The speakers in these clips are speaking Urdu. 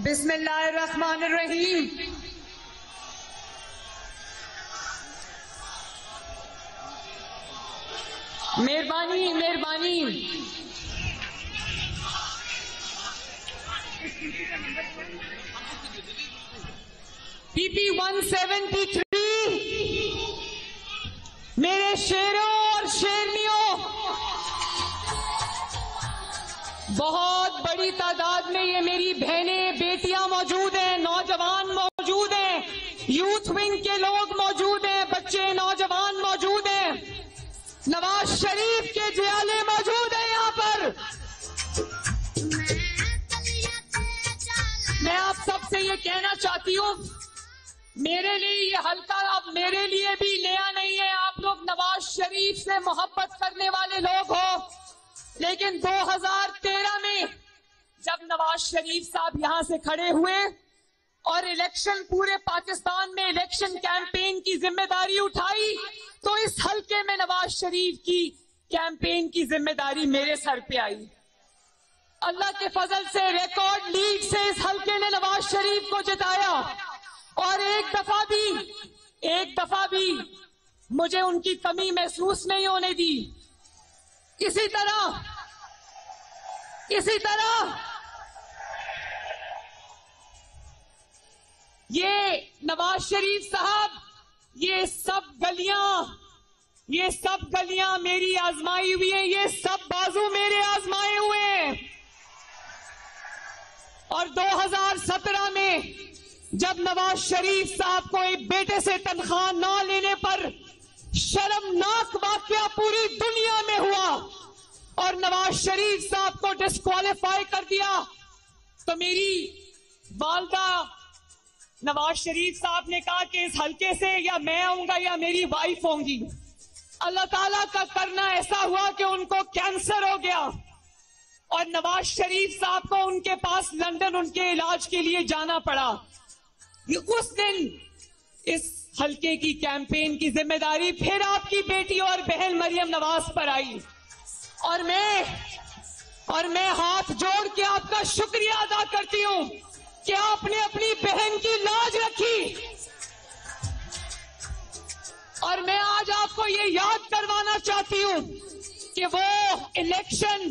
بسم اللہ الرحمن الرحیم. مہربانی مہربانی. PP 173 میرے شیروں اور شیرنیوں، بہت بڑی تعداد میں یہ میری بہنیں بیٹیاں موجود ہیں، نوجوان موجود ہیں، یوتھ ونگ کے لوگ موجود ہیں، بچے نوجوان موجود ہیں، نواز شریف کے جیالے موجود ہیں یہاں پر. میں آپ سب سے یہ کہنا چاہتی ہوں، میرے لیے یہ حلقہ اب میرے لیے بھی نیا نہیں ہے. آپ لوگ نواز شریف سے محبت کرنے والے لوگ ہو، لیکن 2013 میں جب نواز شریف صاحب یہاں سے کھڑے ہوئے اور الیکشن پورے پاکستان میں الیکشن کیمپین کی ذمہ داری اٹھائی، تو اس حلقے میں نواز شریف کی کیمپین کی ذمہ داری میرے سر پہ آئی. اللہ کے فضل سے ریکارڈ لیڈ سے اس حلقے نے نواز شریف کو جتایا، اور ایک دفعہ بھی مجھے ان کی کمی محسوس نہیں ہونے دی. اسی طرح یہ نواز شریف صاحب، یہ سب گلیاں میری آزمائی ہوئی ہیں، یہ سب بازو میرے آزمائے ہوئے ہیں. اور 2017 میں جب نواز شریف صاحب کو ایک بیٹے سے تنخواہ نہ لینے پر شرمناک واقعہ پوری دنیا میں ہوا اور نواز شریف صاحب کو ڈسکوالیفائی کر دیا، تو میری والدہ نواز شریف صاحب نے کہا کہ اس حلقے سے یا میں آؤں گا یا میری وائف ہوں گی. اللہ تعالیٰ کا کرنا ایسا ہوا کہ ان کو کینسر ہو گیا، اور نواز شریف صاحب کو ان کے پاس لندن ان کے علاج کے لیے جانا پڑا. اس دن اس حلقے کی کیمپین کی ذمہ داری پھر آپ کی بیٹی اور بہن مریم نواز پر آئی، اور میں ہاتھ جوڑ کے آپ کا شکریہ ادا کرتی ہوں کہ آپ نے اپنی بہن کی لاج رکھی. اور میں آج آپ کو یہ یاد کروانا چاہتی ہوں کہ وہ الیکشن،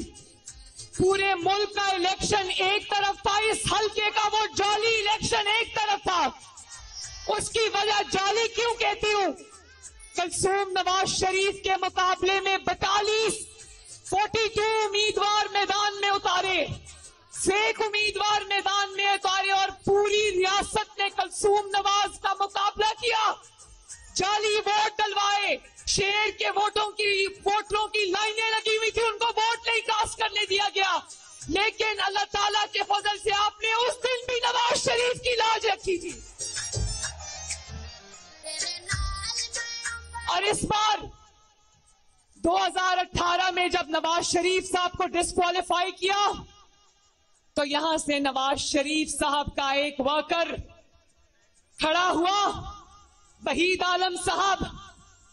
پورے ملک کا الیکشن ایک طرف تھا، اس حلقے کا وہ جعلی الیکشن ایک طرف تھا. اس کی وجہ جعلی کیوں کہتی ہوں؟ کلثوم نواز شریف کے مقابلے میں 42 امیدوار میدان میں اتارے، 1 امیدوار میدان میں اتارے، اور پوری ریاست نے کلثوم نواز کا مقابلہ کیا. جعلی ووٹ ڈلوائے، شہر کے ووٹوں کی لائنیں لگی ہوئی تھی، ان کو ووٹ نہیں کاسٹ کرنے دیا گیا. لیکن اللہ تعالیٰ کے فضل سے آپ نے اس دن بھی نواز شریف کی لاج رکھی تھی. اور اس بار 2018 میں جب نواز شریف صاحب کو ڈسکوالیفائی کیا، تو یہاں سے نواز شریف صاحب کا ایک ورکر کھڑا ہوا، وحید عالم صاحب،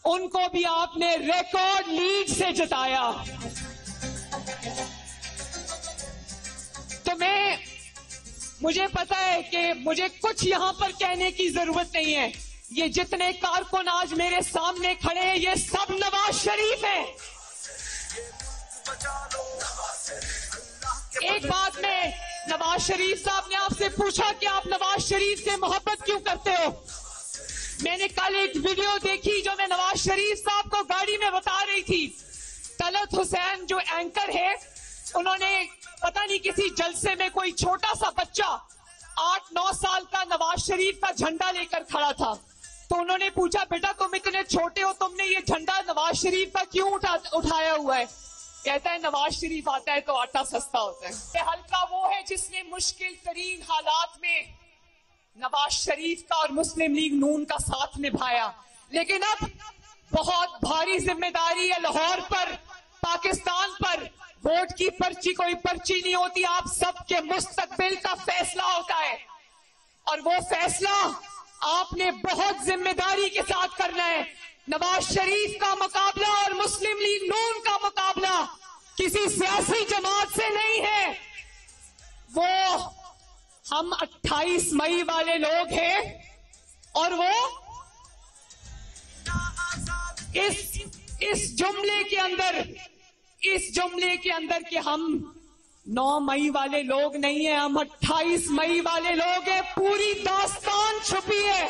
ان کو بھی آپ نے ریکارڈ لیڈ سے جتایا. تو مجھے پتا ہے کہ مجھے کچھ یہاں پر کہنے کی ضرورت نہیں ہے. یہ جتنے کارکن آج میرے سامنے کھڑے ہیں، یہ سب نواز شریف ہیں. ایک بات میں، نواز شریف صاحب نے آپ سے پوچھا کہ آپ نواز شریف سے محبت کیوں کرتے ہو. میں نے کل ایک ویڈیو دیکھی جو میں نواز شریف صاحب کو گاڑی میں بتا رہی تھی. طلعت حسین جو اینکر ہے، انہوں نے پتہ نہیں کسی جلسے میں کوئی چھوٹا سا بچہ 8-9 سال کا نواز شریف کا جھنڈا لے کر کھڑا تھا. تو انہوں نے پوچھا، بیٹا تم اتنے چھوٹے ہو، تم نے یہ جھنڈا نواز شریف کا کیوں اٹھایا ہوا ہے؟ کہتا ہے نواز شریف آتا ہے تو آٹا سستا ہوتا ہے. یہ حلقہ وہ ہے جس نے مشکل ترین حالات میں نواز شریف کا اور مسلم لیگ نون کا ساتھ نبھایا. لیکن اب بہت بھاری ذمہ داری ہے لاہور پر، پاکستان پر. ووٹ کی پرچی کوئی پرچی نہیں ہوتی، آپ سب کے مستقبل کا فیصلہ ہوتا ہے، اور وہ فیصلہ آپ نے بہت ذمہ داری کے ساتھ کرنا ہے. نواز شریف کا مقابلہ اور مسلم لیگ نون کا مقابلہ کسی سیاسی جماعت سے نہیں ہے، وہ ہم 28 مئی والے لوگ ہیں اور وہ اس جملے کے اندر کہ ہم 9 مئی والے لوگ نہیں ہیں، ہم 28 مئی والے لوگ ہیں. پوری داستان چھپی ہے.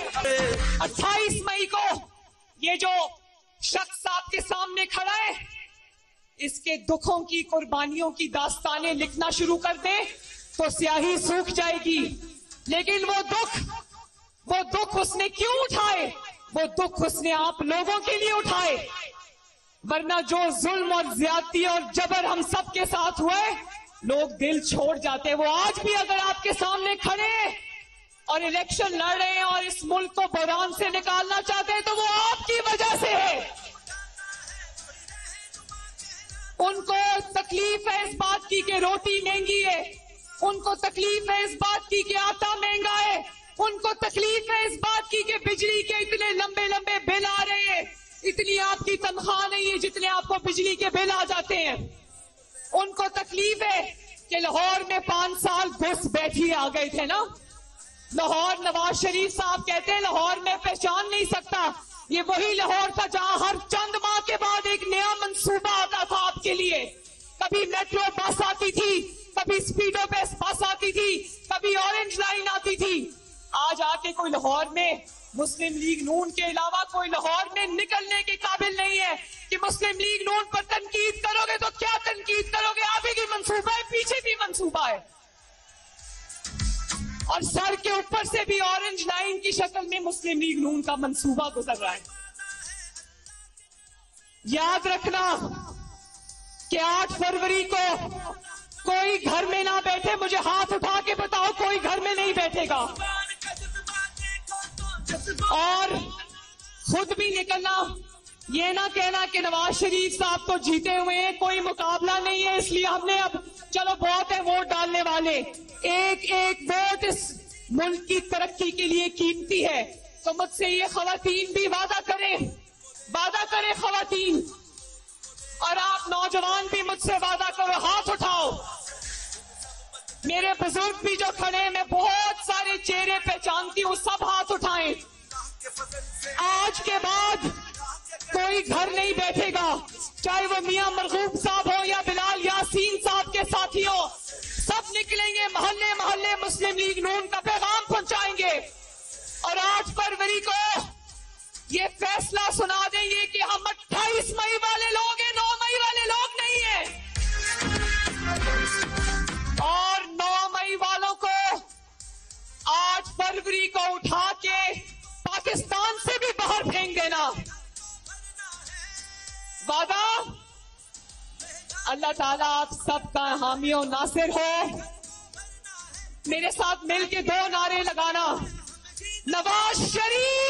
28 مئی کو یہ جو شخص آپ کے سامنے کھڑا ہے، اس کے دکھوں کی، قربانیوں کی داستانیں لکھنا شروع کر دیں تو سیاہی سوکھ جائے گی. لیکن وہ دکھ اس نے کیوں اٹھائے؟ وہ دکھ اس نے آپ لوگوں کے لیے اٹھائے. ورنہ جو ظلم اور زیادتی اور جبر ہم سب کے ساتھ ہوئے، لوگ دل چھوڑ جاتے. وہ آج بھی اگر آپ کے سامنے کھڑے ہیں اور الیکشن لڑ رہے ہیں اور اس ملک کو بحران سے نکالنا چاہتے ہیں تو وہ آپ کی وجہ سے ہے. ان کو تکلیف ہے اس بات کی کہ روٹی مہنگی ہے، ان کو تکلیف ہے اس بات کی کہ آٹا مہنگا ہے، ان کو تکلیف ہے اس بات کی کہ بجلی کے اتنے لمبے لمبے بل آ رہے ہیں. اتنی آپ کی تنخواہ نہیں ہے جتنے آپ کو بجلی کے بل آ جاتے ہیں. ان کو تکلیف ہے کہ لاہور میں 5 سال گھس بیٹھی آ گئے تھے نا. لاہور نواز شریف صاحب کہتے ہیں لاہور میں پہچان نہیں سکتا. یہ وہی لاہور تھا جہاں ہر چند ماہ کے بعد ایک نیا منصوبہ آتا تھا آپ کے لیے. کبھی میٹرو بس آتی تھی، کبھی اسپیڈو بس آتی تھی، کبھی اورنج لائن آتی تھی. آج آ کے کوئی لاہور میں مسلم لیگ نون کے علاوہ کوئی لاہور میں نکلنے کے قابل نہیں ہے کہ مسلم لیگ نون پر تنقید کرو گے تو کیا تنقید کرو گے؟ آگے بھی منصوبہ ہے، پیچھے بھی منصوبہ ہے، اور سر کے اوپر سے بھی اورنج لائن کی شکل میں مسلم لیگ نون کا منصوبہ گزر رہا ہے. یاد رکھنا کہ 8 فروری کو کوئی گھر میں نہ بیٹھے. مجھے ہاتھ اٹھا کے بتاؤ کوئی گھر میں نہیں بیٹھے گا. اور خود بھی نکلنا، یہ نہ کہنا کہ نواز شریف صاحب تو جیتے ہوئے ہیں، کوئی مقابلہ نہیں ہے اس لیے ہم نے اب چلو بہت ہے ووٹ ڈالنے والے. ایک ایک ووٹ اس ملک کی ترقی کے لیے قیمتی ہے. تو مجھ سے یہ خواتین بھی وعدہ کریں خواتین، اور آپ نوجوان بھی مجھ سے وعدہ کرو. ہاتھ اٹھاؤ. میرے بزرگ بھی جو کھڑے ہیں، میں بہت سارے چہرے پہچانتی ہوں، سب ہاتھ اٹھائیں. آج کے بعد کوئی گھر نہیں بیٹھے گا، چاہے وہ میاں مرغوب صاحب ہو یا بلال یاسین صاحب کے ساتھی ہو. سب نکلیں گے، محلے محلے مسلم لیگ نون کا پیغام پہنچائیں گے. اور 8 فروری کو یہ فیصلہ سنا دیں گے کہ ہم 28 مئی والے لوگ ہیں، 9 مئی والے لوگ نہیں ہیں. اور 9 مئی والوں کو 8 فروری کو اٹھا کے پاکستان سے بھی باہر پھینک دینا. وعدہ؟ اللہ تعالیٰ آپ سب کا حامی و ناصر ہو. میرے ساتھ مل کے 2 نعرے لگانا. نواز شریف